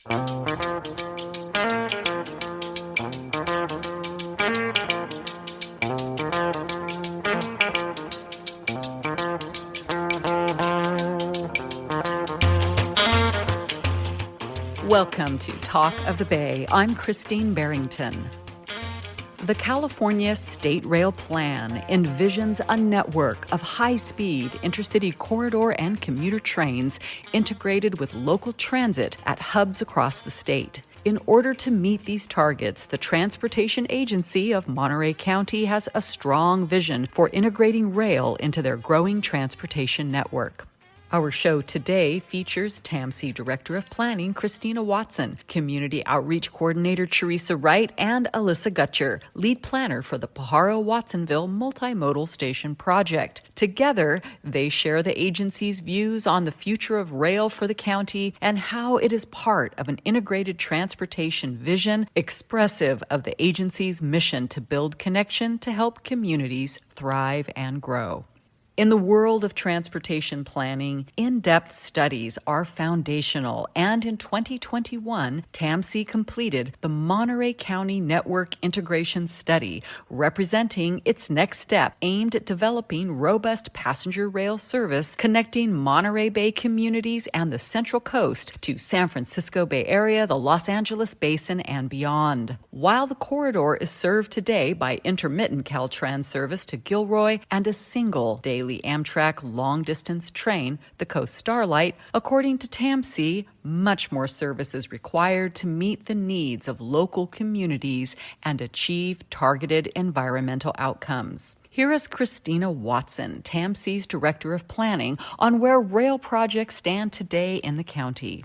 Welcome to Talk of the Bay. I'm Christine Barrington. The California State Rail Plan envisions a network of high-speed intercity corridor and commuter trains integrated with local transit at hubs across the state. In order to meet these targets, the Transportation Agency of Monterey County has a strong vision for integrating rail into their growing transportation network. Our show today features TAMC Director of Planning Christina Watson, Community Outreach Coordinator Teresa Wright, and Alyssa Gutcher, Lead Planner for the Pajaro-Watsonville Multimodal Station Project. Together, they share the agency's views on the future of rail for the county and how it is part of an integrated transportation vision expressive of the agency's mission to build connection to help communities thrive and grow. In the world of transportation planning, in-depth studies are foundational, and in 2021, TAMC completed the Monterey County Network Integration Study, representing its next step aimed at developing robust passenger rail service connecting Monterey Bay communities and the Central Coast to San Francisco Bay Area, the Los Angeles Basin, and beyond. While the corridor is served today by intermittent Caltrans service to Gilroy and a single daily Amtrak long-distance train, the Coast Starlight, according to TAMC, much more service is required to meet the needs of local communities and achieve targeted environmental outcomes. Here is Christina Watson, TAMC's Director of Planning, on where rail projects stand today in the county.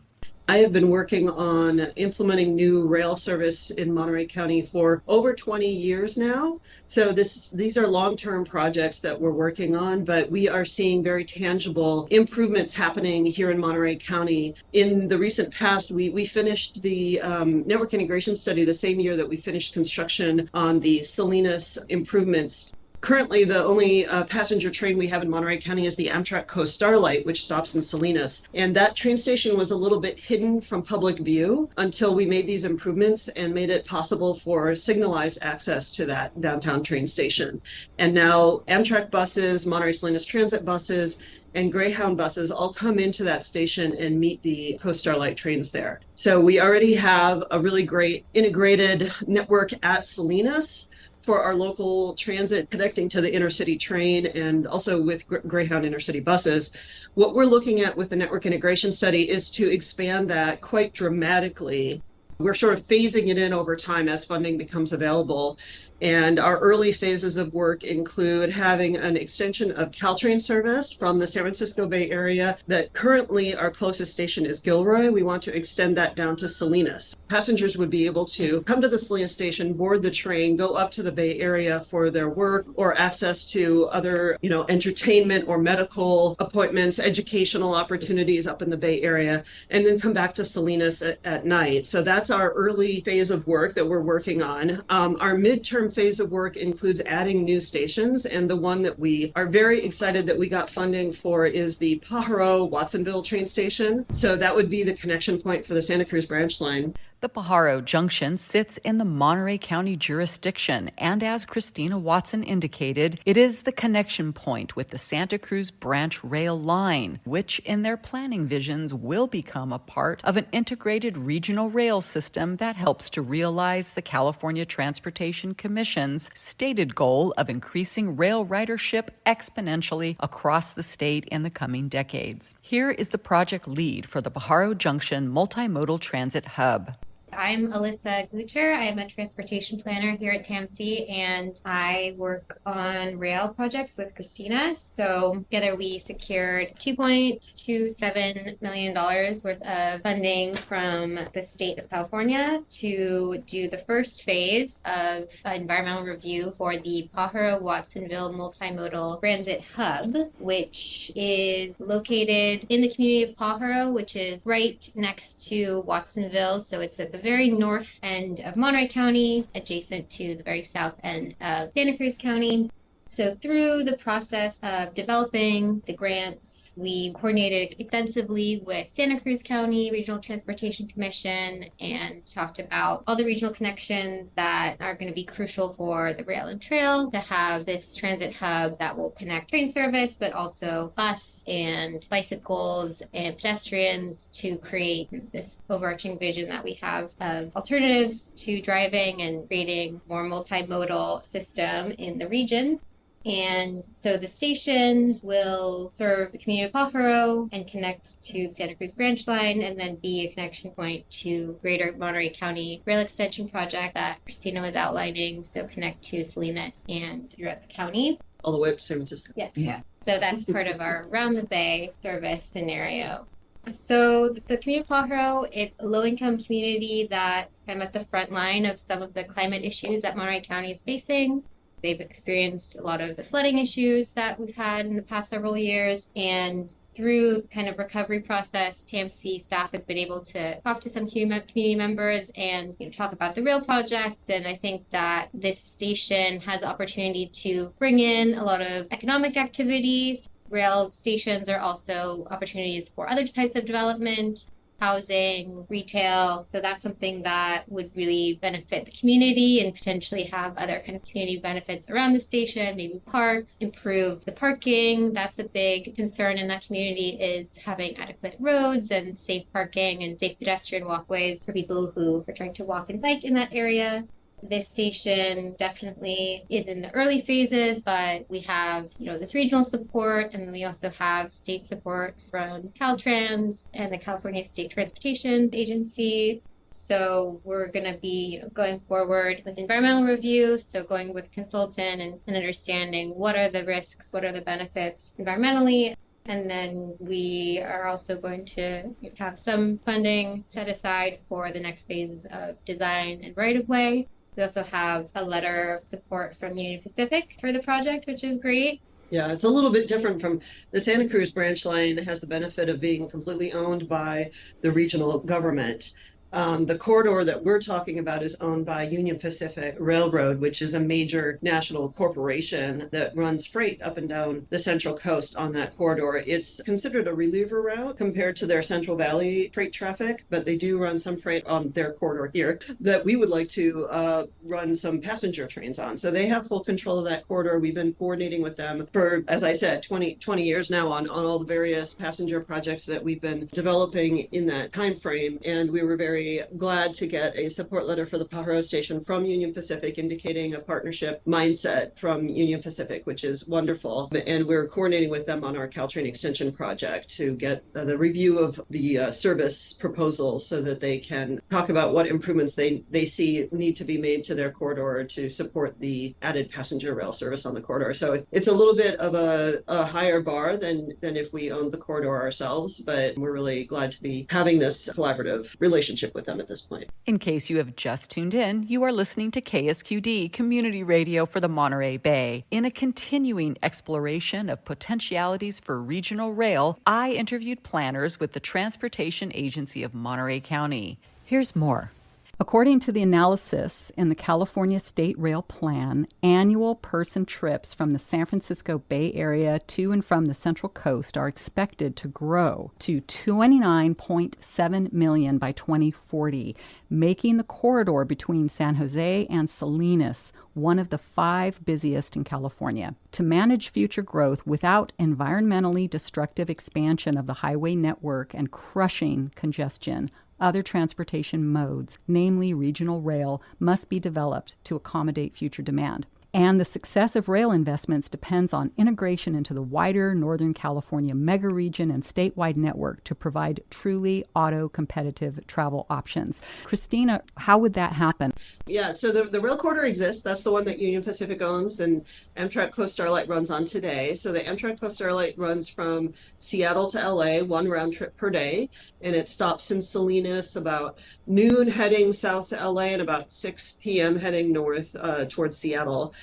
I have been working on implementing new rail service in Monterey County for over 20 years now. So these are long-term projects that we're working on, but we are seeing very tangible improvements happening here in Monterey County. In the recent past, we finished the network integration study the same year that we finished construction on the Salinas improvements. Currently, the only passenger train we have in Monterey County is the Amtrak Coast Starlight, which stops in Salinas. And that train station was a little bit hidden from public view until we made these improvements and made it possible for signalized access to that downtown train station. And now Amtrak buses, Monterey Salinas Transit buses, and Greyhound buses all come into that station and meet the Coast Starlight trains there. So we already have a really great integrated network at Salinas for our local transit connecting to the intercity train and also with Greyhound intercity buses. What we're looking at with the network integration study is to expand that quite dramatically. We're sort of phasing it in over time as funding becomes available. And our early phases of work include having an extension of Caltrain service from the San Francisco Bay Area that currently our closest station is Gilroy. We want to extend that down to Salinas. Passengers would be able to come to the Salinas station, board the train, go up to the Bay Area for their work or access to other, entertainment or medical appointments, educational opportunities up in the Bay Area, and then come back to Salinas at night. So that's our early phase of work that we're working on. Our midterm phase of work includes adding new stations, and the one that we are very excited that we got funding for is the Pajaro-Watsonville train station. So that would be the connection point for the Santa Cruz branch line. The Pajaro Junction sits in the Monterey County jurisdiction, and as Christina Watson indicated, it is the connection point with the Santa Cruz branch rail line, which in their planning visions will become a part of an integrated regional rail system that helps to realize the California Transportation Commission's stated goal of increasing rail ridership exponentially across the state in the coming decades. Here is the project lead for the Pajaro Junction Multimodal Transit Hub. I'm Alyssa Gutcher. I am a transportation planner here at TAMC, and I work on rail projects with Christina. So together we secured $2.27 million worth of funding from the state of California to do the first phase of environmental review for the Pajaro-Watsonville Multimodal Transit Hub, which is located in the community of Pajaro, which is right next to Watsonville. So it's at the very north end of Monterey County, adjacent to the very south end of Santa Cruz County. So through the process of developing the grants, we coordinated extensively with Santa Cruz County Regional Transportation Commission and talked about all the regional connections that are going to be crucial for the rail and trail to have this transit hub that will connect train service, but also bus and bicycles and pedestrians to create this overarching vision that we have of alternatives to driving and creating more multimodal system in the region. And so the station will serve the community of Pajaro and connect to the Santa Cruz branch line and then be a connection point to Greater Monterey County Rail Extension Project that Christina was outlining. So connect to Salinas and throughout the county. All the way up to San Francisco. Yes. Yeah. So that's part of our Round the Bay service scenario. So the community of Pajaro, it's a low-income community that's kind of at the front line of some of the climate issues that Monterey County is facing. They've experienced a lot of the flooding issues that we've had in the past several years. And through the kind of recovery process, TAMC staff has been able to talk to some community members and talk about the rail project. And I think that this station has the opportunity to bring in a lot of economic activities. Rail stations are also opportunities for other types of development, housing, retail. So that's something that would really benefit the community and potentially have other kind of community benefits around the station, maybe parks, improve the parking. That's a big concern in that community, is having adequate roads and safe parking and safe pedestrian walkways for people who are trying to walk and bike in that area. This station definitely is in the early phases, but we have, this regional support, and we also have state support from Caltrans and the California State Transportation Agency. So we're going to be going forward with environmental review, so going with a consultant and understanding what are the risks, what are the benefits environmentally. And then we are also going to have some funding set aside for the next phases of design and right-of-way. We also have a letter of support from Union Pacific for the project, which is great. Yeah, it's a little bit different from the Santa Cruz branch line. It has the benefit of being completely owned by the regional government. The corridor that we're talking about is owned by Union Pacific Railroad, which is a major national corporation that runs freight up and down the Central Coast on that corridor. It's considered a reliever route compared to their Central Valley freight traffic, but they do run some freight on their corridor here that we would like to run some passenger trains on. So they have full control of that corridor. We've been coordinating with them for, as I said, 20 years now on all the various passenger projects that we've been developing in that time frame. And we were very glad to get a support letter for the Pajaro station from Union Pacific, indicating a partnership mindset from Union Pacific, which is wonderful. And we're coordinating with them on our Caltrain extension project to get the review of the service proposals so that they can talk about what improvements they see need to be made to their corridor to support the added passenger rail service on the corridor. So it's a little bit of a higher bar than if we owned the corridor ourselves, but we're really glad to be having this collaborative relationship with them at this point. In case you have just tuned in, you are listening to KSQD Community Radio for the Monterey Bay. In a continuing exploration of potentialities for regional rail, I interviewed planners with the Transportation Agency of Monterey County. Here's more. According to the analysis in the California State Rail Plan, annual person trips from the San Francisco Bay Area to and from the Central Coast are expected to grow to 29.7 million by 2040, making the corridor between San Jose and Salinas one of the 5 busiest in California. To manage future growth without environmentally destructive expansion of the highway network and crushing congestion, other transportation modes, namely regional rail, must be developed to accommodate future demand. And the success of rail investments depends on integration into the wider Northern California megaregion and statewide network to provide truly auto-competitive travel options. Christina, how would that happen? Yeah, so the rail corridor exists. That's the one that Union Pacific owns and Amtrak Coast Starlight runs on today. So the Amtrak Coast Starlight runs from Seattle to LA, one round trip per day, and it stops in Salinas about noon heading south to LA and about 6 p.m. heading north towards Seattle.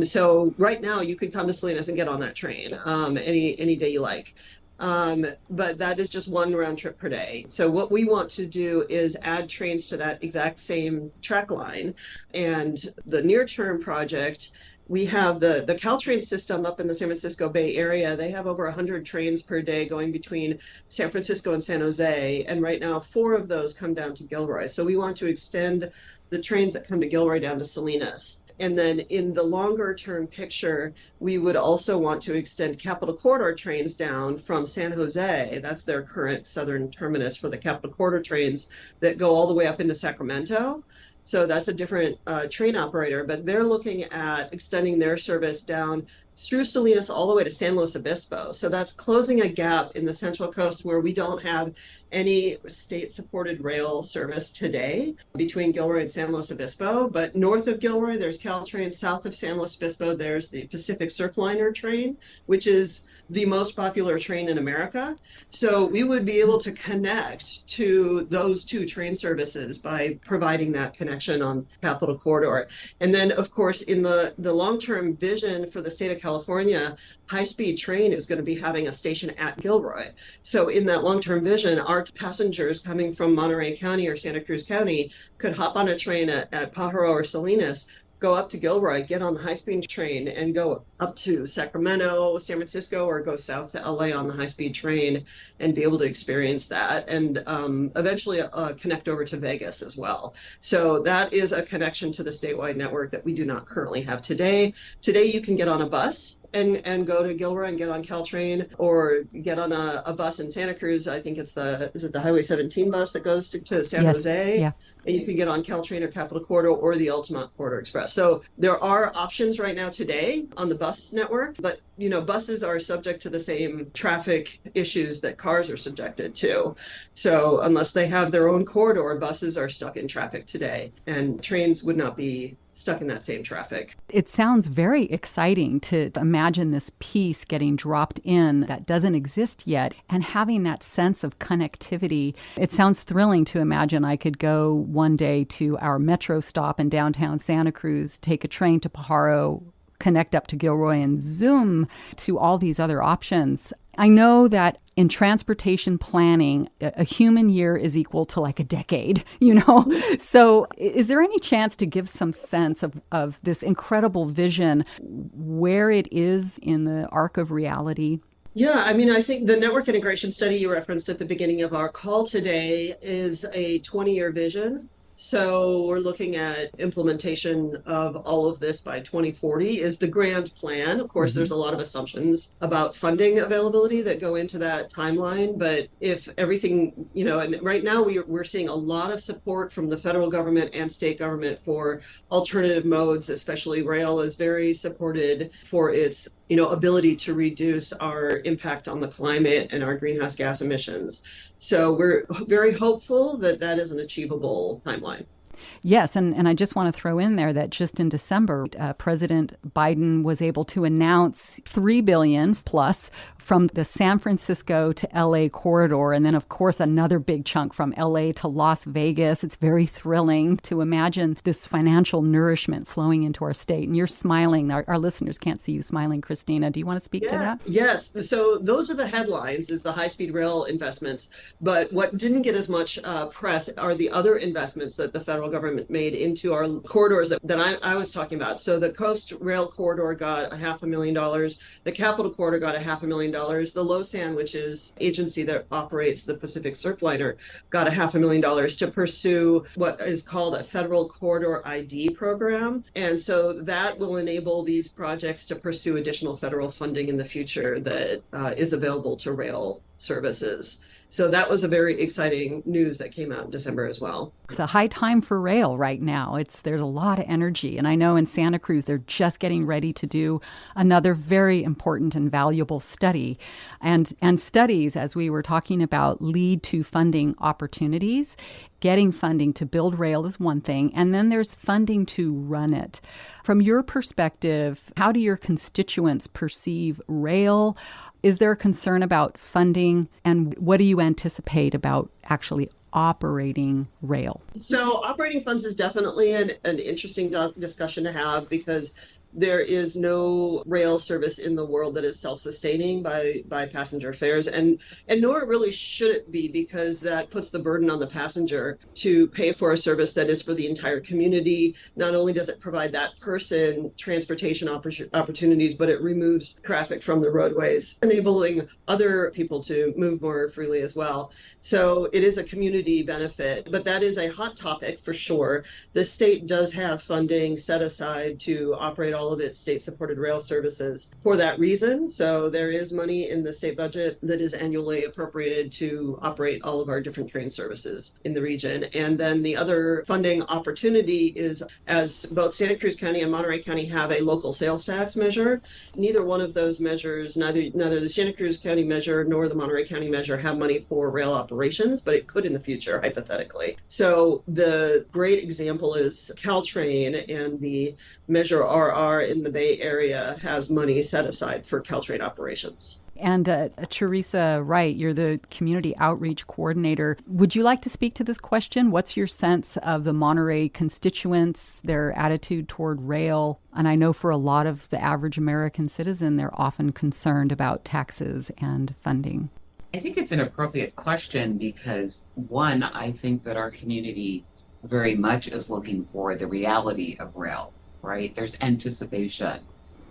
So right now you could come to Salinas and get on that train any day you like. But that is just one round trip per day. So what we want to do is add trains to that exact same track line. And the near-term project, we have the Caltrain system up in the San Francisco Bay Area. They have over 100 trains per day going between San Francisco and San Jose. And right now, 4 of those come down to Gilroy. So we want to extend the trains that come to Gilroy down to Salinas. And then in the longer term picture, we would also want to extend Capital Corridor trains down from San Jose. That's their current southern terminus for the Capital Corridor trains that go all the way up into Sacramento. So that's a different train operator, but they're looking at extending their service down through Salinas all the way to San Luis Obispo. So that's closing a gap in the Central Coast where we don't have any state-supported rail service today between Gilroy and San Luis Obispo. But north of Gilroy, there's Caltrain. South of San Luis Obispo, there's the Pacific Surfliner train, which is the most popular train in America. So we would be able to connect to those 2 train services by providing that connection on Capital Corridor. And then, of course, in the long-term vision for the state of California, high-speed train is going to be having a station at Gilroy. So in that long-term vision, our passengers coming from Monterey County or Santa Cruz County could hop on a train at Pajaro or Salinas, go up to Gilroy, get on the high-speed train, and go up to Sacramento, San Francisco, or go south to LA on the high-speed train and be able to experience that, and eventually connect over to Vegas as well. So that is a connection to the statewide network that we do not currently have today. Today, you can get on a bus and go to Gilroy and get on Caltrain, or get on a bus in Santa Cruz. I think it's the Highway 17 bus that goes to San Jose? Yeah. And you can get on Caltrain or Capital Corridor or the Altamont Corridor Express. So there are options right now today on the bus network, but buses are subject to the same traffic issues that cars are subjected to. So unless they have their own corridor, buses are stuck in traffic today, and trains would not be stuck in that same traffic. It sounds very exciting to imagine this piece getting dropped in that doesn't exist yet and having that sense of connectivity. It sounds thrilling to imagine I could go one day to our metro stop in downtown Santa Cruz, take a train to Pajaro, connect up to Gilroy, and zoom to all these other options. I know that in transportation planning, a human year is equal to like a decade, So is there any chance to give some sense of this incredible vision, where it is in the arc of reality? Yeah, I think the network integration study you referenced at the beginning of our call today is a 20-year vision. So we're looking at implementation of all of this by 2040 is the grand plan. Of course, there's a lot of assumptions about funding availability that go into that timeline. But if everything, and right now we're seeing a lot of support from the federal government and state government for alternative modes, especially rail is very supported for its ability to reduce our impact on the climate and our greenhouse gas emissions. So we're very hopeful that that is an achievable timeline. Yes, and I just want to throw in there that just in December, President Biden was able to announce $3 billion plus from the San Francisco to LA corridor, and then of course another big chunk from LA to Las Vegas. It's very thrilling to imagine this financial nourishment flowing into our state. And you're smiling. Our listeners can't see you smiling, Christina. Do you want to speak to that? Yes. So those are the headlines, is the high-speed rail investments. But what didn't get as much press are the other investments that the federal government made into our corridors that I was talking about. So the Coast Rail Corridor got $500,000. The Capital Corridor got $500,000. The LOSAN, which is agency that operates the Pacific Surfliner, got $500,000 to pursue what is called a Federal Corridor ID program. And so that will enable these projects to pursue additional federal funding in the future that is available to rail services. So that was a very exciting news that came out in December as well. It's a high time for rail right now. There's a lot of energy. And I know in Santa Cruz, they're just getting ready to do another very important and valuable study. And studies, as we were talking about, lead to funding opportunities. Getting funding to build rail is one thing, and then there's funding to run it. From your perspective, how do your constituents perceive rail? Is there a concern about funding, and what do you anticipate about actually operating rail? So operating funds is definitely an interesting discussion to have, because there is no rail service in the world that is self-sustaining by passenger fares, and nor really should it be, because that puts the burden on the passenger to pay for a service that is for the entire community. Not only does it provide that person transportation opportunities, but it removes traffic from the roadways, enabling other people to move more freely as well. So it is a community benefit, but that is a hot topic for sure. The state does have funding set aside to operate all of its state-supported rail services for that reason. So there is money in the state budget that is annually appropriated to operate all of our different train services in the region. And then the other funding opportunity is, as both Santa Cruz County and Monterey County have a local sales tax measure, neither one of those measures, neither the Santa Cruz County measure nor the Monterey County measure, have money for rail operations, but it could in the future, hypothetically. So the great example is Caltrain, and the Measure RR in the Bay Area has money set aside for Caltrain operations. And Teresa Wright, you're the community outreach coordinator. Would you like to speak to this question? What's your sense of the Monterey constituents, their attitude toward rail? And I know for a lot of the average American citizen, they're often concerned about taxes and funding. I think it's an appropriate question because, one, I think that our community very much is looking for the reality of rail, right? There's anticipation.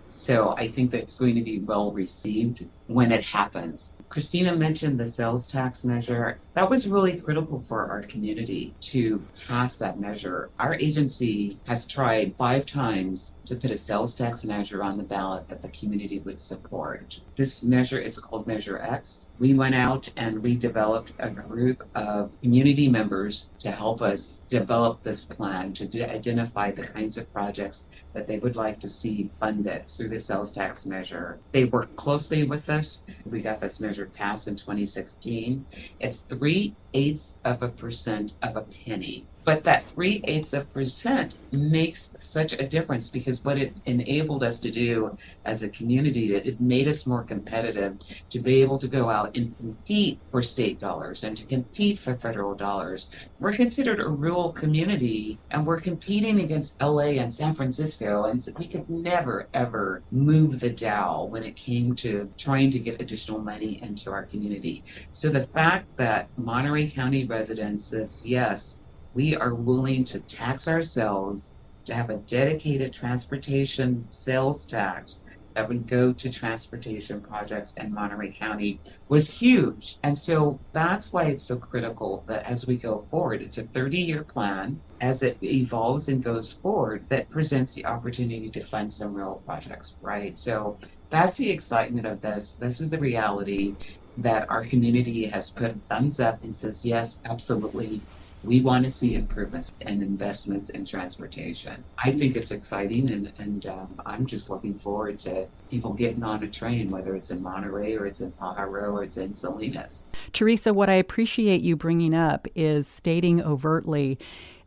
So I think that's going to be well received when it happens. Christina mentioned the sales tax measure. That was really critical for our community to pass that measure. Our agency has tried 5 times to put a sales tax measure on the ballot that the community would support. This measure, it's called Measure X. We went out and we developed a group of community members to help us develop this plan to identify the kinds of projects that they would like to see funded through the sales tax measure. They worked closely with us. We got this measure passed in 2016. It's 0.3% of a penny. But that 0.3% makes such a difference, because what it enabled us to do as a community, it made us more competitive to be able to go out and compete for state dollars and to compete for federal dollars. We're considered a rural community, and we're competing against LA and San Francisco, and we could never, ever move the dial when it came to trying to get additional money into our community. So the fact that Monterey County residents says, yes, we are willing to tax ourselves to have a dedicated transportation sales tax that would go to transportation projects in Monterey County was huge. And so that's why it's so critical that as we go forward, it's a 30-year plan. As it evolves and goes forward, that presents the opportunity to fund some real projects, right? So that's the excitement of this. This is the reality that our community has put a thumbs up and says, yes, absolutely. We want to see improvements and investments in transportation. I think it's exciting, and I'm just looking forward to people getting on a train, whether it's in Monterey or it's in Pajaro or it's in Salinas. Teresa, what I appreciate you bringing up is stating overtly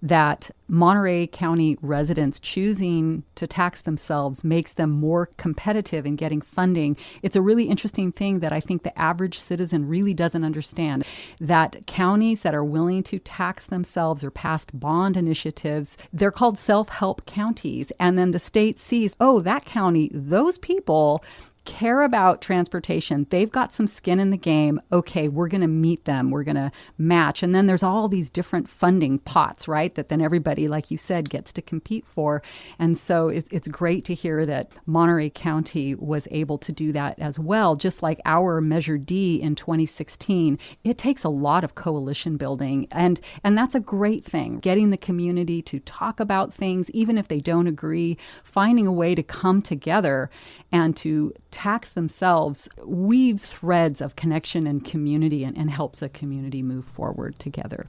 that Monterey County residents choosing to tax themselves makes them more competitive in getting funding. It's a really interesting thing that I think the average citizen really doesn't understand, that counties that are willing to tax themselves or pass bond initiatives, they're called self-help counties. And then the state sees, oh, that county, those people care about transportation. They've got some skin in the game. Okay, we're going to meet them. We're going to match. And then there's all these different funding pots, right, that then everybody, like you said, gets to compete for. And so it's great to hear that Monterey County was able to do that as well. Just like our Measure D in 2016, it takes a lot of coalition building. And that's a great thing, getting the community to talk about things, even if they don't agree, finding a way to come together and to tax themselves weaves threads of connection and community and helps a community move forward together.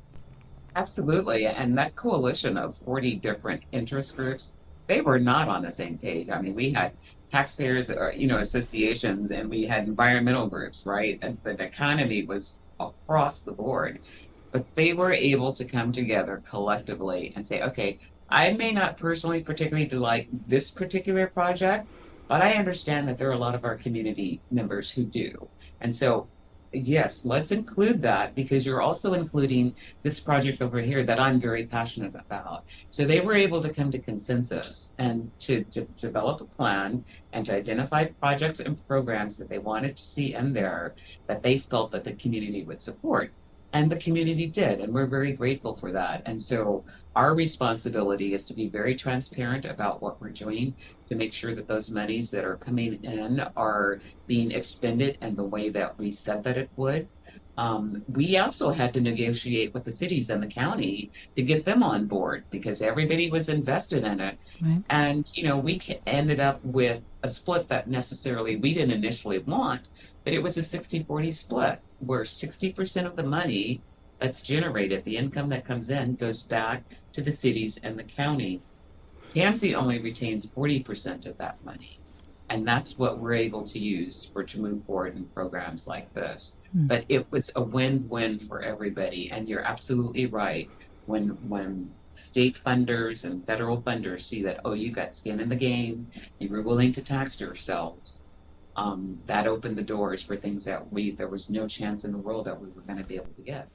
Absolutely. And that coalition of 40 different interest groups, they were not on the same page. I mean, we had taxpayers, associations, and we had environmental groups, right? And the economy was across the board. But they were able to come together collectively and say, okay, I may not personally particularly like this particular project, but I understand that there are a lot of our community members who do. And so yes, let's include that because you're also including this project over here that I'm very passionate about. So they were able to come to consensus and to develop a plan and to identify projects and programs that they wanted to see in there that they felt that the community would support. And the community did, and we're very grateful for that. And so our responsibility is to be very transparent about what we're doing to make sure that those monies that are coming in are being expended in the way that we said that it would. We also had to negotiate with the cities and the county to get them on board because everybody was invested in it. Right. And, we ended up with a split that necessarily we didn't initially want, but it was a 60-40 split where 60% of the money that's generated, the income that comes in, goes back to the cities and the county. TAMC only retains 40% of that money. And that's what we're able to use to move forward in programs like this. But it was a win-win for everybody. And you're absolutely right. When state funders and federal funders see that, oh, you got skin in the game, you were willing to tax yourselves, that opened the doors for things that there was no chance in the world that we were going to be able to get.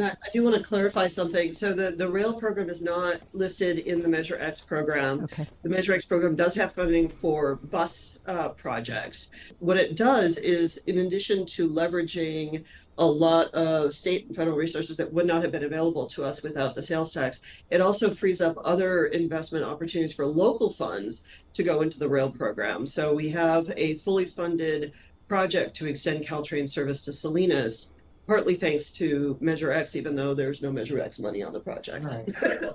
I do want to clarify something. So the rail program is not listed in the Measure X program. Okay. The Measure X program does have funding for bus projects. What it does is, in addition to leveraging a lot of state and federal resources that would not have been available to us without the sales tax, it also frees up other investment opportunities for local funds to go into the rail program. So we have a fully funded project to extend Caltrain service to Salinas, partly thanks to Measure X, even though there's no Measure X money on the project. Right.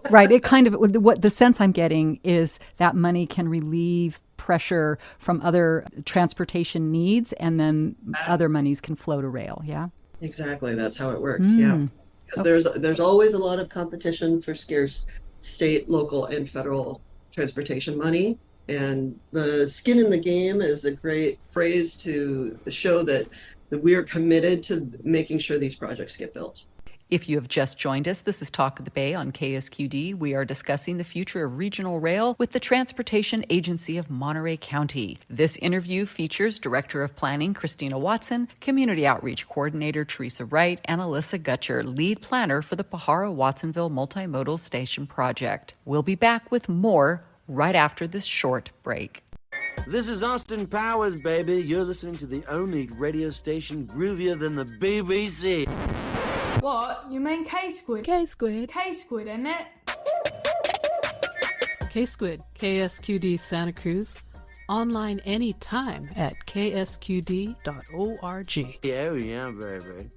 Right. It kind of, what the sense I'm getting is that money can relieve pressure from other transportation needs, and then other monies can flow to rail. Yeah. Exactly. That's how it works. Yeah. Because there's always a lot of competition for scarce state, local, and federal transportation money. And the skin in the game is a great phrase to show that we are committed to making sure these projects get built. If you have just joined us, this is Talk of the Bay on KSQD. We are discussing the future of regional rail with the Transportation Agency of Monterey County. This interview features Director of Planning Christina Watson, Community Outreach Coordinator Teresa Wright, and Alyssa Gutcher, Lead Planner for the Pajaro-Watsonville Multimodal Station Project. We'll be back with more right after this short break. This is Austin Powers, baby. You're listening to the only radio station groovier than the BBC. What? You mean K-Squid? K-Squid. K-Squid, isn't it? K-Squid, KSQD Santa Cruz. Online anytime at ksqd.org. Yeah, baby.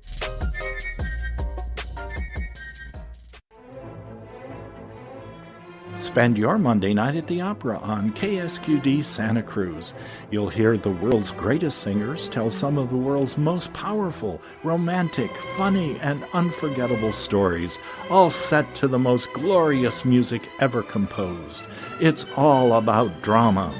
Spend your Monday night at the Opera on KSQD Santa Cruz. You'll hear the world's greatest singers tell some of the world's most powerful, romantic, funny, and unforgettable stories, all set to the most glorious music ever composed. It's all about drama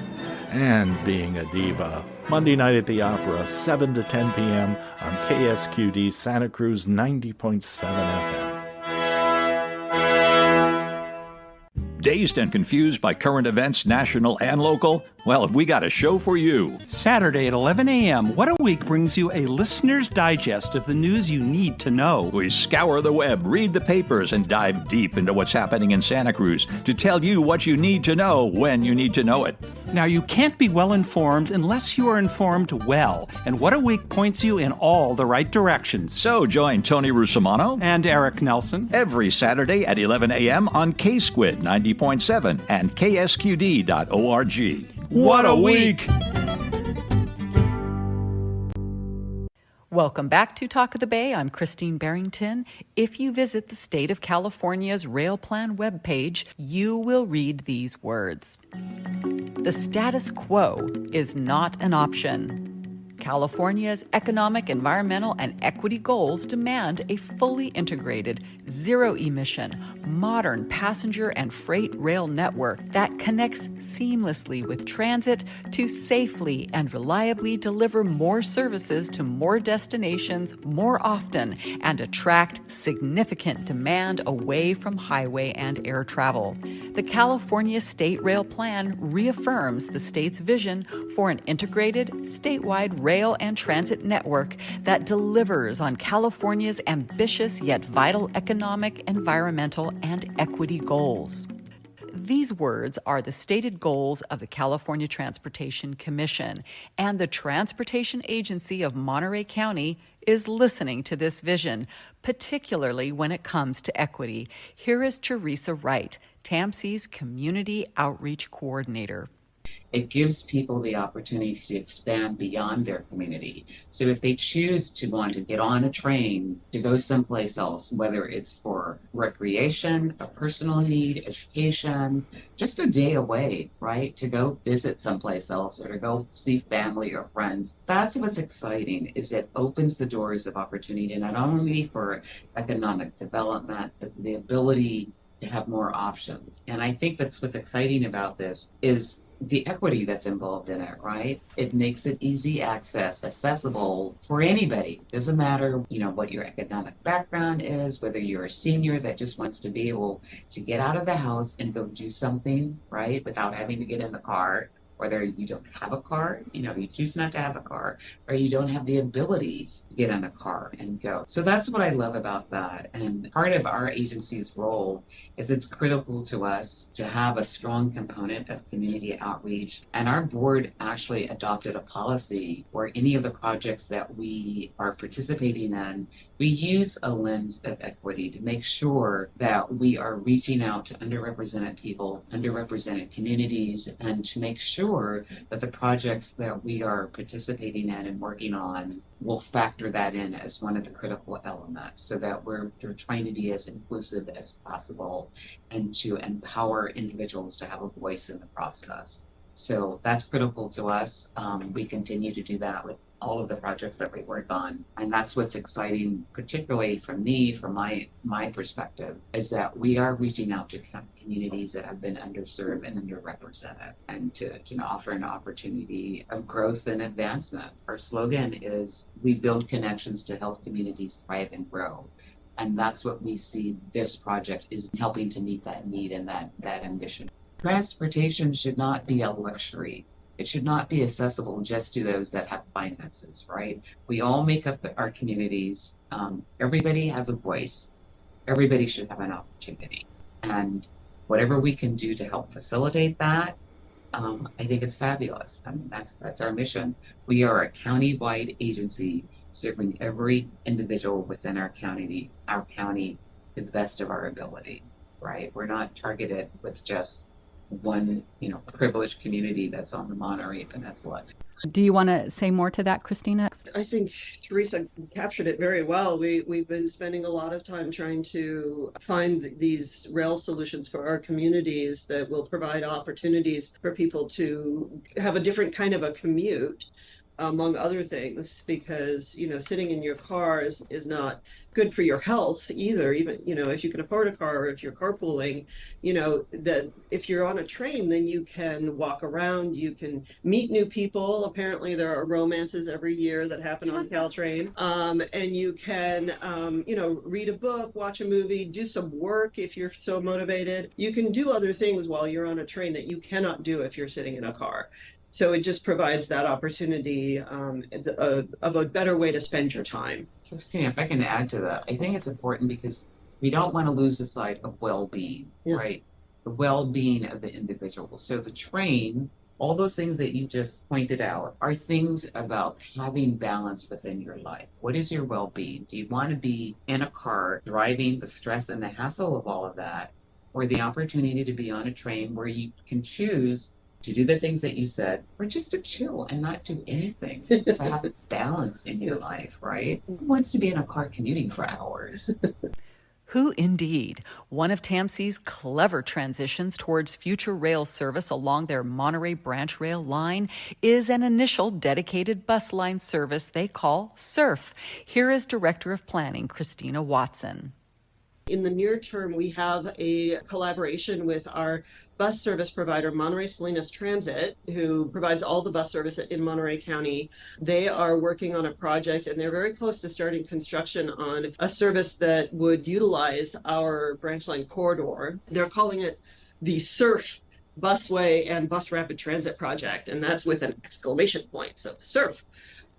and being a diva. Monday night at the Opera, 7 to 10 p.m. on KSQD Santa Cruz 90.7 FM. Dazed and confused by current events, national and local? Well, we got a show for you. Saturday at 11 a.m., What a Week brings you a listener's digest of the news you need to know. We scour the web, read the papers, and dive deep into what's happening in Santa Cruz to tell you what you need to know when you need to know it. Now, you can't be well informed unless you are informed well, and What a Week points you in all the right directions. So join Tony Rusomano and Eric Nelson every Saturday at 11 a.m. on K-Squid 90.7 and ksqd.org. What a week! Welcome back to Talk of the Bay. I'm Christine Barrington. If you visit the State of California's Rail Plan webpage, you will read these words. The status quo is not an option. California's economic, environmental, and equity goals demand a fully integrated, zero-emission, modern passenger and freight rail network that connects seamlessly with transit to safely and reliably deliver more services to more destinations more often and attract significant demand away from highway and air travel. The California State Rail Plan reaffirms the state's vision for an integrated, statewide rail and transit network that delivers on California's ambitious yet vital economic, environmental, and equity goals. These words are the stated goals of the California Transportation Commission, and the Transportation Agency of Monterey County is listening to this vision, particularly when it comes to equity. Here is Teresa Wright, TAMC's Community Outreach Coordinator. It gives people the opportunity to expand beyond their community. So if they choose to want to get on a train to go someplace else, whether it's for recreation, a personal need, education, just a day away, right? To go visit someplace else or to go see family or friends. That's what's exciting, is it opens the doors of opportunity, not only for economic development, but the ability to have more options. And I think that's what's exciting about this is the equity that's involved in it, right? It makes it easy access, accessible for anybody. Doesn't matter, what your economic background is, whether you're a senior that just wants to be able to get out of the house and go do something, right, without having to get in the car, whether you don't have a car, you choose not to have a car, or you don't have the ability to get in a car and go. So that's what I love about that. And part of our agency's role is it's critical to us to have a strong component of community outreach. And our board actually adopted a policy where any of the projects that we are participating in, we use a lens of equity to make sure that we are reaching out to underrepresented people, underrepresented communities, and to make sure that the projects that we are participating in and working on will factor that in as one of the critical elements, so that we're trying to be as inclusive as possible and to empower individuals to have a voice in the process. So that's critical to us. We continue to do that with all of the projects that we work on. And that's what's exciting, particularly for me, from my perspective, is that we are reaching out to communities that have been underserved and underrepresented, and to offer an opportunity of growth and advancement. Our slogan is, we build connections to help communities thrive and grow. And that's what we see this project is helping to meet that need and that ambition. Transportation should not be a luxury. It should not be accessible just to those that have finances, right? We all make up our communities. Everybody has a voice. Everybody should have an opportunity. And whatever we can do to help facilitate that, I think it's fabulous. I mean, that's our mission. We are a county-wide agency serving every individual within our county to the best of our ability, right? We're not targeted with just one, privileged community that's on the Monterey Peninsula. Do you want to say more to that, Christina? I think Teresa captured it very well. We've been spending a lot of time trying to find these rail solutions for our communities that will provide opportunities for people to have a different kind of a commute, among other things, because sitting in your car is not good for your health either. Even if you can afford a car, or if you're carpooling, that if you're on a train, then you can walk around, you can meet new people. Apparently there are romances every year that happen on Caltrain, and you can read a book, watch a movie, do some work if you're so motivated. You can do other things while you're on a train that you cannot do if you're sitting in a car. So it just provides that opportunity of a better way to spend your time. Christina, if I can add to that, I think it's important because we don't want to lose the sight of well-being, right? The well-being of the individual. So the train, all those things that you just pointed out are things about having balance within your life. What is your well-being? Do you want to be in a car driving the stress and the hassle of all of that, or the opportunity to be on a train where you can choose to do the things that you said, or just to chill and not do anything, to have balance in your life, right? Who wants to be in a car commuting for hours? Who indeed? One of TAMC's clever transitions towards future rail service along their Monterey Branch Rail line is an initial dedicated bus line service they call SURF. Here is Director of Planning, Christina Watson. In the near term, we have a collaboration with our bus service provider, Monterey Salinas Transit, who provides all the bus service in Monterey County. They are working on a project, and they're very close to starting construction on a service that would utilize our branch line corridor. They're calling it the SURF Busway and Bus Rapid Transit Project, and that's with an exclamation point. So SURF.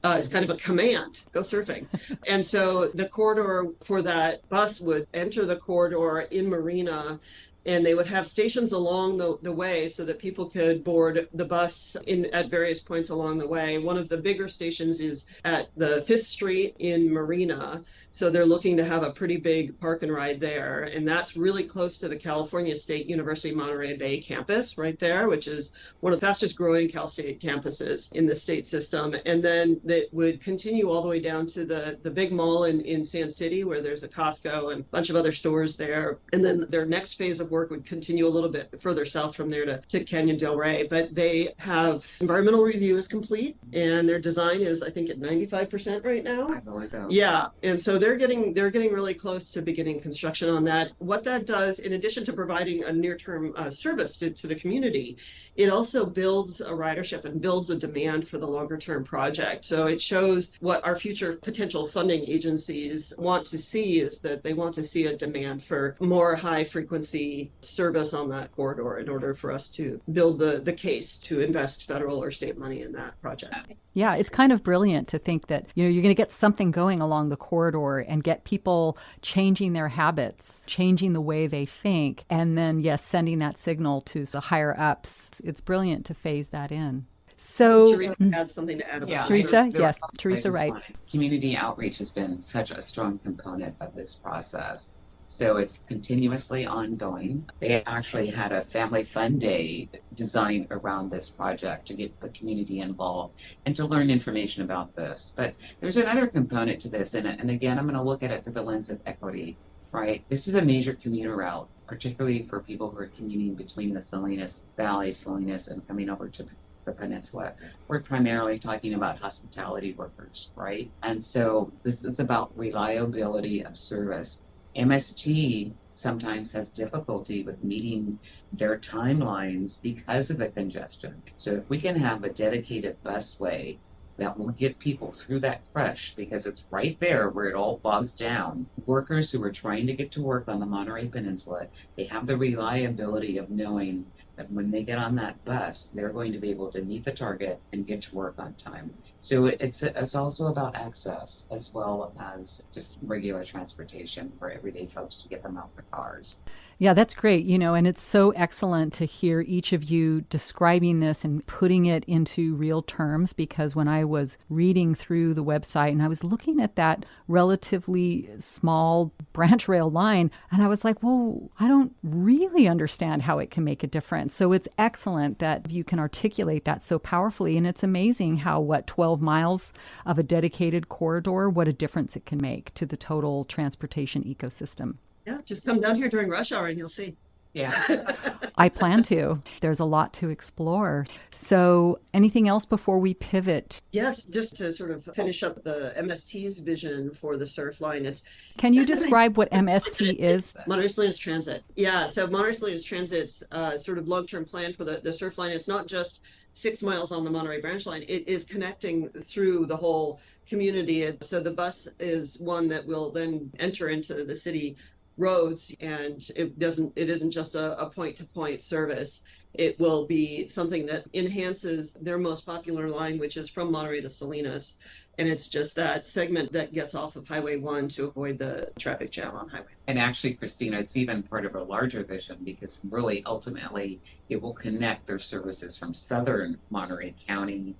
It's kind of a command, go surfing. And so the corridor for that bus would enter the corridor in Marina, and they would have stations along the way so that people could board the bus at various points along the way. One of the bigger stations is at the 5th Street in Marina. So they're looking to have a pretty big park and ride there. And that's really close to the California State University Monterey Bay campus right there, which is one of the fastest growing Cal State campuses in the state system. And then that would continue all the way down to the big mall in Sand City, where there's a Costco and a bunch of other stores there. And then their next phase of work would continue a little bit further south from there to Canyon Del Rey. But they have environmental review is complete, and their design is, I think, at 95% right now. I believe so. Yeah, and so they're getting really close to beginning construction on that. What that does, in addition to providing a near-term service to the community, it also builds a ridership and builds a demand for the longer-term project. So it shows what our future potential funding agencies want to see is that they want to see a demand for more high-frequency service on that corridor in order for us to build the case to invest federal or state money in that project. Yeah, it's kind of brilliant to think that, you're going to get something going along the corridor and get people changing their habits, changing the way they think, and then, yes, sending that signal to the higher ups. It's brilliant to phase that in. So, Teresa had something to add about Yeah, Teresa, there- yes, I Teresa, just right. wanted- Community outreach has been such a strong component of this process. So it's continuously ongoing. They actually had a family fun day designed around this project to get the community involved and to learn information about this. But there's another component to this, and again, I'm going to look at it through the lens of equity, right? This is a major commuter route, particularly for people who are commuting between the Salinas Valley, Salinas, and coming over to the peninsula. We're primarily talking about hospitality workers, right? And so this is about reliability of service. MST sometimes has difficulty with meeting their timelines because of the congestion. So if we can have a dedicated busway that will get people through that crush, because it's right there where it all bogs down. Workers who are trying to get to work on the Monterey Peninsula, they have the reliability of knowing that when they get on that bus, they're going to be able to meet the target and get to work on time. So it's also about access as well as just regular transportation for everyday folks to get them out their cars. Yeah, that's great. And it's so excellent to hear each of you describing this and putting it into real terms, because when I was reading through the website and I was looking at that relatively small branch rail line, and I was like, well, I don't really understand how it can make a difference. So it's excellent that you can articulate that so powerfully. And it's amazing how 12 miles of a dedicated corridor, what a difference it can make to the total transportation ecosystem. Yeah, just come down here during rush hour and you'll see. Yeah. I plan to. There's a lot to explore. So anything else before we pivot? Yes, just to sort of finish up the MST's vision for the surf line. Can you describe what MST is? Monterey Salinas Transit. Yeah, so Monterey Salinas Transit's sort of long-term plan for the surf line. It's not just 6 miles on the Monterey branch line. It is connecting through the whole community. So the bus is one that will then enter into the city roads, and it isn't just a point-to-point service. It will be something that enhances their most popular line, which is from Monterey to Salinas, and it's just that segment that gets off of Highway 1 to avoid the traffic jam on Highway. And actually, Christina, it's even part of a larger vision, because really ultimately it will connect their services from southern Monterey County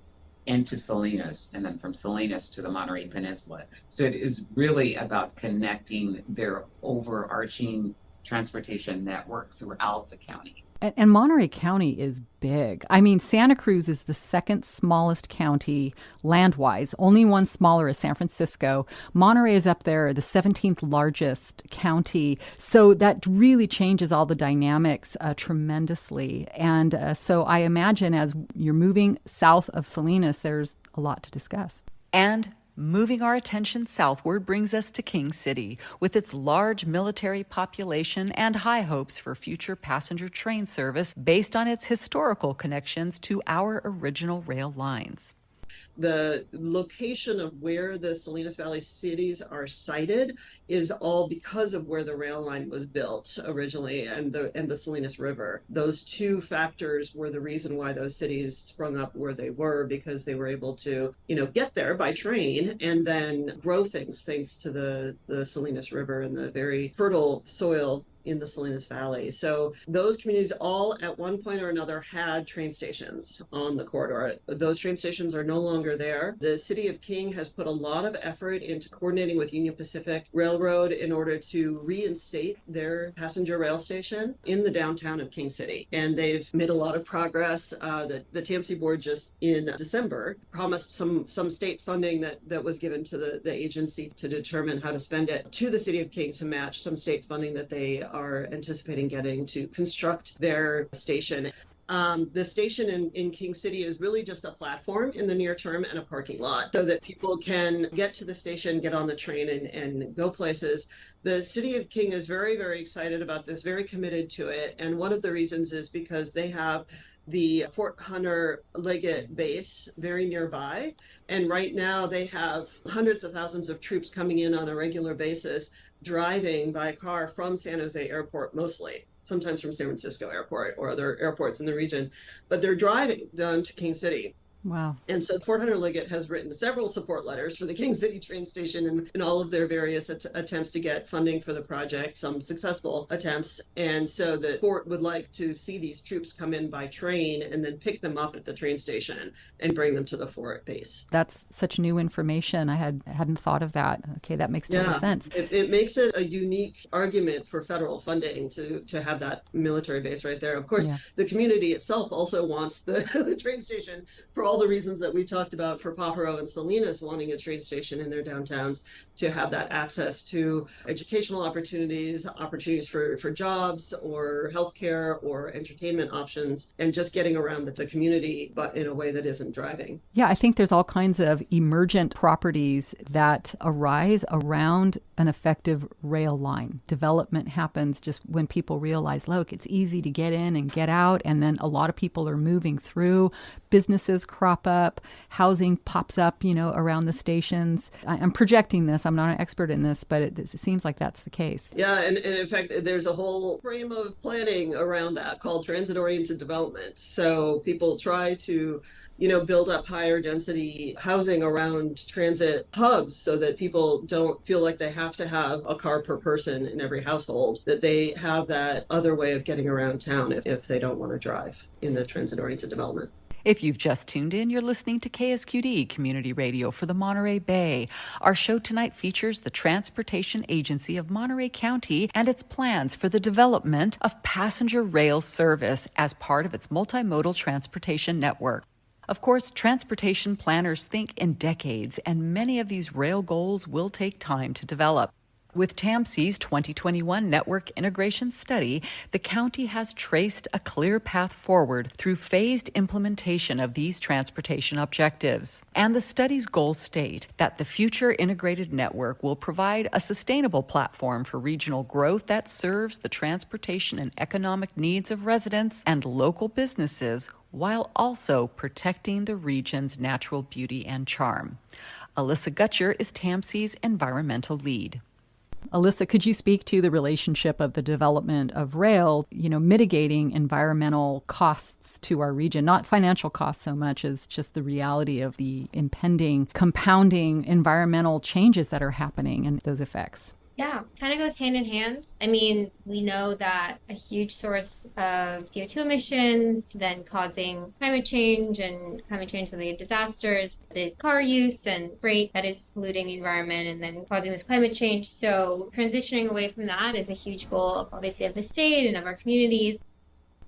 into Salinas, and then from Salinas to the Monterey Peninsula. So it is really about connecting their overarching transportation network throughout the county. And Monterey County is big. I mean, Santa Cruz is the second smallest county land-wise. Only one smaller is San Francisco. Monterey is up there, the 17th largest county. So that really changes all the dynamics tremendously. And so I imagine as you're moving south of Salinas, there's a lot to discuss. And moving our attention southward brings us to King City, with its large military population and high hopes for future passenger train service based on its historical connections to our original rail lines. the location of where the Salinas Valley cities are sited is all because of where the rail line was built originally and the Salinas River. Those two factors were the reason why those cities sprung up where they were, because they were able to, get there by train and then grow things thanks to the Salinas River and the very fertile soil in the Salinas Valley. So those communities all at one point or another had train stations on the corridor. Those train stations are no longer there. The city of King has put a lot of effort into coordinating with Union Pacific Railroad in order to reinstate their passenger rail station in the downtown of King City. And they've made a lot of progress. The TAMC board just in December promised some state funding that was given to the agency to determine how to spend it to the city of King to match some state funding that they are anticipating getting to construct their station. The station in King City is really just a platform in the near term and a parking lot so that people can get to the station, get on the train and go places. The city of King is very, very excited about this, very committed to it. And one of the reasons is because they have the Fort Hunter Leggett base very nearby. And right now they have hundreds of thousands of troops coming in on a regular basis, driving by car from San Jose Airport mostly, sometimes from San Francisco Airport or other airports in the region, but they're driving down to King City. Wow. And so Fort Hunter Liggett has written several support letters for the King City train station and all of their various attempts to get funding for the project, some successful attempts. And so the fort would like to see these troops come in by train and then pick them up at the train station and bring them to the fort base. That's such new information. I hadn't thought of that. Okay, that makes total sense. It makes it a unique argument for federal funding to have that military base right there. Of course, the community itself also wants the train station for all the reasons that we talked about for Pajaro and Salinas wanting a train station in their downtowns, to have that access to educational opportunities for jobs or healthcare or entertainment options, and just getting around the community, but in a way that isn't driving. Yeah, I think there's all kinds of emergent properties that arise around an effective rail line. Development happens just when people realize, look, it's easy to get in and get out, and then a lot of people are moving through. Businesses crop up, housing pops up, around the stations. I'm projecting this. I'm not an expert in this, but it seems like that's the case. Yeah, and in fact, there's a whole frame of planning around that called transit-oriented development. So people try to, build up higher density housing around transit hubs so that people don't feel like they have to have a car per person in every household, that they have that other way of getting around town if they don't want to drive in the transit-oriented development. If you've just tuned in, you're listening to KSQD Community Radio for the Monterey Bay. Our show tonight features the Transportation Agency of Monterey County and its plans for the development of passenger rail service as part of its multimodal transportation network. Of course, transportation planners think in decades, and many of these rail goals will take time to develop. With TAMC's 2021 Network Integration Study, the county has traced a clear path forward through phased implementation of these transportation objectives. And the study's goals state that the future integrated network will provide a sustainable platform for regional growth that serves the transportation and economic needs of residents and local businesses, while also protecting the region's natural beauty and charm. Alyssa Gutcher is TAMC's environmental lead. Alyssa, could you speak to the relationship of the development of rail, mitigating environmental costs to our region, not financial costs so much as just the reality of the impending, compounding environmental changes that are happening and those effects? Yeah, kind of goes hand in hand. I mean, we know that a huge source of CO2 emissions, then causing climate change and climate change-related disasters, the car use and freight that is polluting the environment and then causing this climate change. So transitioning away from that is a huge goal, obviously, of the state and of our communities.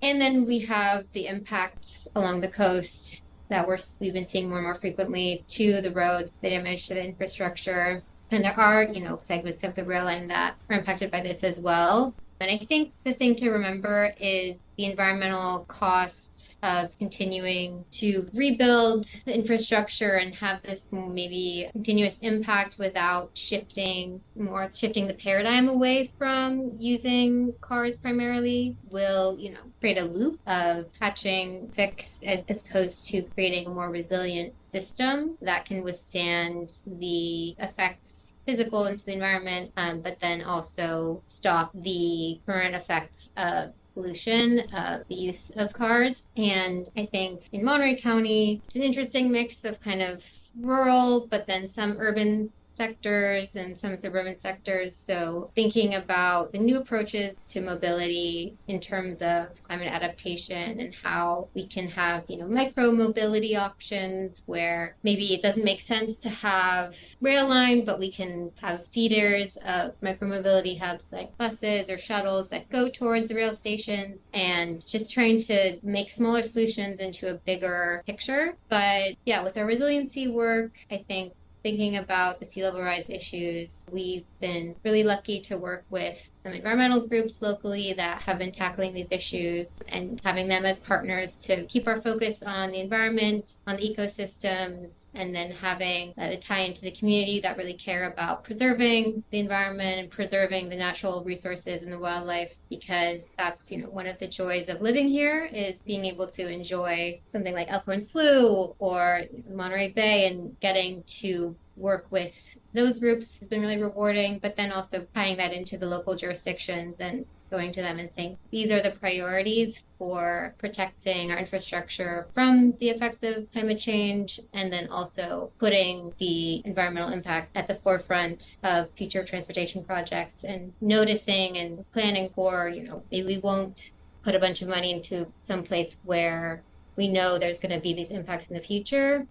And then we have the impacts along the coast that we've been seeing more and more frequently to the roads, the damage to the infrastructure. And there are, segments of the rail line that are impacted by this as well. And I think the thing to remember is the environmental cost of continuing to rebuild the infrastructure and have this maybe continuous impact without shifting the paradigm away from using cars primarily will, create a loop of patching, fix, as opposed to creating a more resilient system that can withstand the effects physical into the environment, but then also stop the current effects of pollution of the use of cars. And I think in Monterey County, it's an interesting mix of kind of rural, but then some urban sectors and some suburban sectors. So thinking about the new approaches to mobility in terms of climate adaptation and how we can have, micro mobility options where maybe it doesn't make sense to have rail line, but we can have feeders of micro mobility hubs like buses or shuttles that go towards the rail stations, and just trying to make smaller solutions into a bigger picture. But yeah, with our resiliency work, I think thinking about the sea level rise issues, we've been really lucky to work with some environmental groups locally that have been tackling these issues, and having them as partners to keep our focus on the environment, on the ecosystems, and then having the tie into the community that really care about preserving the environment and preserving the natural resources and the wildlife, because that's, one of the joys of living here is being able to enjoy something like Elkhorn Slough or Monterey Bay, and getting to work with those groups has been really rewarding, but then also tying that into the local jurisdictions and going to them and saying, these are the priorities for protecting our infrastructure from the effects of climate change, and then also putting the environmental impact at the forefront of future transportation projects, and noticing and planning for, maybe we won't put a bunch of money into some place where we know there's going to be these impacts in the future.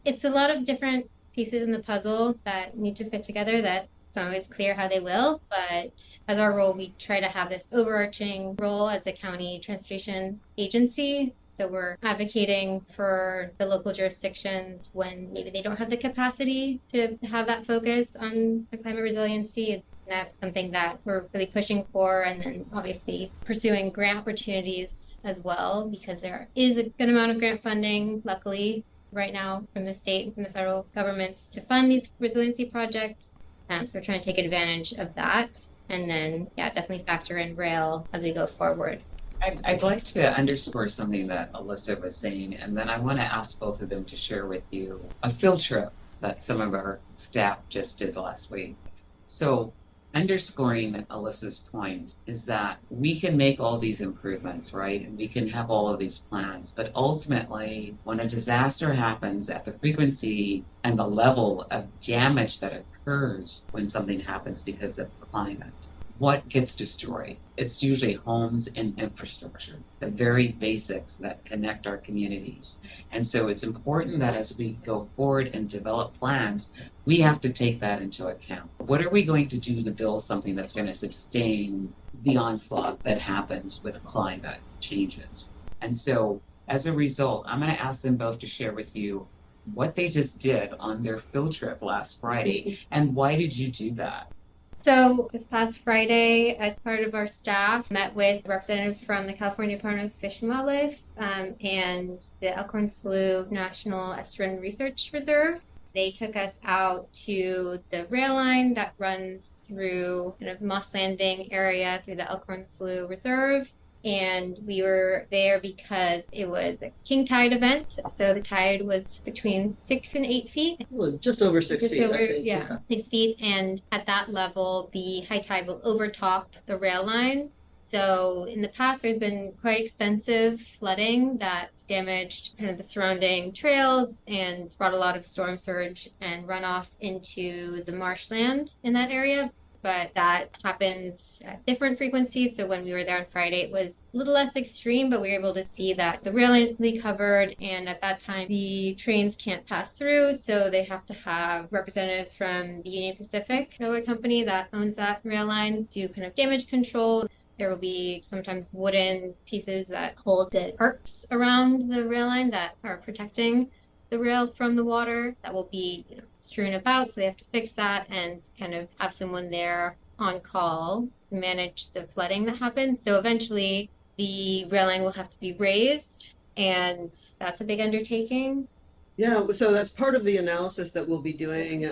It's a lot of different pieces in the puzzle that need to fit together that it's not always clear how they will, but as our role, we try to have this overarching role as the county transportation agency. So we're advocating for the local jurisdictions when maybe they don't have the capacity to have that focus on the climate resiliency. That's something that we're really pushing for, and then obviously pursuing grant opportunities as well, because there is a good amount of grant funding, luckily, right now from the state and from the federal governments to fund these resiliency projects. So we're trying to take advantage of that, and then, definitely factor in rail as we go forward. I'd like to underscore something that Alyssa was saying, and then I want to ask both of them to share with you a field trip that some of our staff just did last week. So underscoring Alyssa's point is that we can make all these improvements, right? And we can have all of these plans, but ultimately when a disaster happens, at the frequency and the level of damage that occurs when something happens because of climate, what gets destroyed? It's usually homes and infrastructure, the very basics that connect our communities. And so it's important that as we go forward and develop plans, we have to take that into account. What are we going to do to build something that's going to sustain the onslaught that happens with climate changes? And so as a result, I'm going to ask them both to share with you what they just did on their field trip last Friday, and why did you do that? So this past Friday, as part of our staff, met with a representative from the California Department of Fish and Wildlife and the Elkhorn Slough National Estuarine Research Reserve. They took us out to the rail line that runs through kind of Moss Landing area through the Elkhorn Slough Reserve. And we were there because it was a king tide event. So the tide was between 6 and 8 feet. Just over 6 Just feet. over, I think. yeah, 6 feet. And at that level, the high tide will overtop the rail line. So in the past, there's been quite extensive flooding that's damaged kind of the surrounding trails and brought a lot of storm surge and runoff into the marshland in that area. But that happens at different frequencies. So when we were there on Friday, it was a little less extreme, but we were able to see that the rail line is completely covered. And at that time, the trains can't pass through. So they have to have representatives from the Union Pacific Railway Company that owns that rail line do kind of damage control. There will be sometimes wooden pieces that hold the tarps around the rail line that are protecting the rail from the water that will be strewn about, so they have to fix that and kind of have someone there on call manage the flooding that happens. So eventually the rail line will have to be raised, and that's a big undertaking. Yeah, so that's part of the analysis that we'll be doing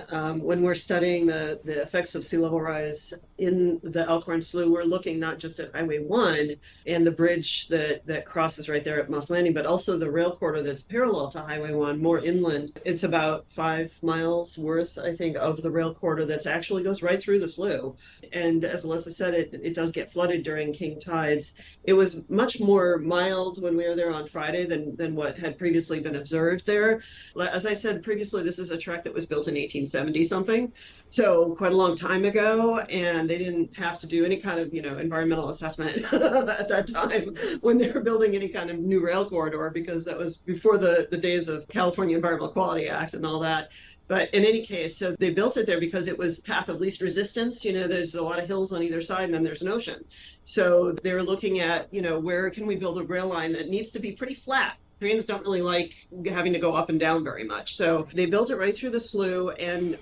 when we're studying the effects of sea level rise in the Elkhorn Slough. We're looking not just at Highway 1 and the bridge that crosses right there at Moss Landing, but also the rail corridor that's parallel to Highway 1, more inland. It's about 5 miles worth, I think, of the rail corridor that's actually goes right through the slough. And as Alyssa said, it does get flooded during king tides. It was much more mild when we were there on Friday than what had previously been observed there. As I said previously, this is a track that was built in 1870 something, so quite a long time ago, and they didn't have to do any kind of environmental assessment at that time when they were building any kind of new rail corridor, because that was before the days of California Environmental Quality Act and all that. But in any case, so they built it there because it was path of least resistance. There's a lot of hills on either side, and then there's an ocean. So they were looking at, where can we build a rail line that needs to be pretty flat. Trains don't really like having to go up and down very much. So they built it right through the slough. And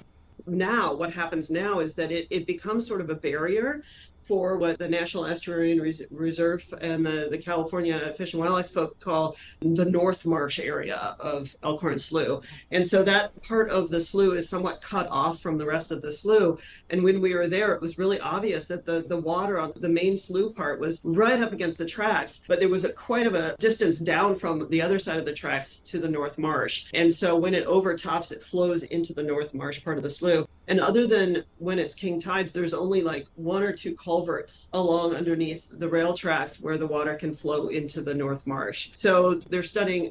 now what happens now is that it becomes sort of a barrier for what the National Estuarine Reserve and the California Fish and Wildlife folk call the North Marsh area of Elkhorn Slough. And so that part of the slough is somewhat cut off from the rest of the slough. And when we were there, it was really obvious that the water on the main slough part was right up against the tracks, but there was quite of a distance down from the other side of the tracks to the North Marsh. And so when it overtops, it flows into the North Marsh part of the slough. And other than when it's king tides, there's only like 1 or 2 culverts along underneath the rail tracks where the water can flow into the North Marsh. So they're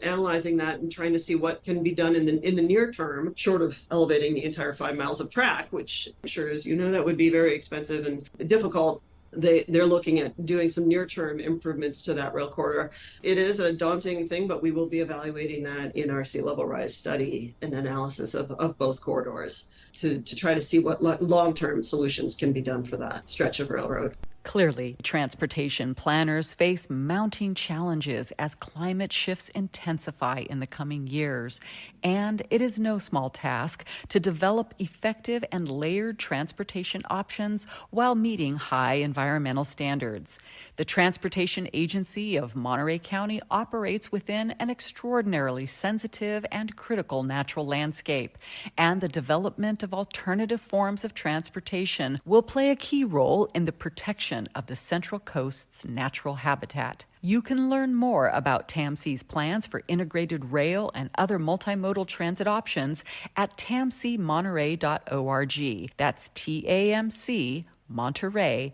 analyzing that and trying to see what can be done in the near term, short of elevating the entire 5 miles of track, which I'm sure, as you know, that would be very expensive and difficult. They're looking at doing some near-term improvements to that rail corridor. It is a daunting thing, but we will be evaluating that in our sea level rise study and analysis of both corridors to try to see what long-term solutions can be done for that stretch of railroad. Clearly, transportation planners face mounting challenges as climate shifts intensify in the coming years, and it is no small task to develop effective and layered transportation options while meeting high environmental standards. The Transportation Agency of Monterey County operates within an extraordinarily sensitive and critical natural landscape, and the development of alternative forms of transportation will play a key role in the protection of the Central Coast's natural habitat. You can learn more about TAMC's plans for integrated rail and other multimodal transit options at tamcmonterey.org. That's TAMC Monterey.org.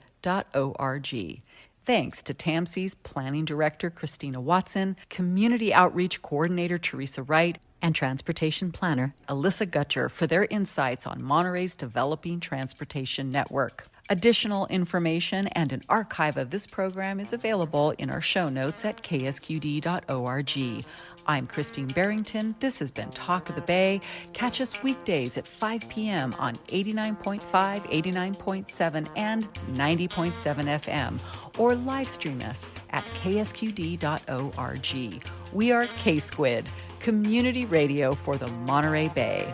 Thanks to TAMC's Planning Director Christina Watson, Community Outreach Coordinator Teresa Wright, and Transportation Planner Alyssa Gutcher for their insights on Monterey's developing transportation network. Additional information and an archive of this program is available in our show notes at ksqd.org. I'm Christine Barrington. This has been Talk of the Bay. Catch us weekdays at 5 p.m. on 89.5, 89.7, and 90.7 FM, or live stream us at ksqd.org. We are K-Squid, community radio for the Monterey Bay.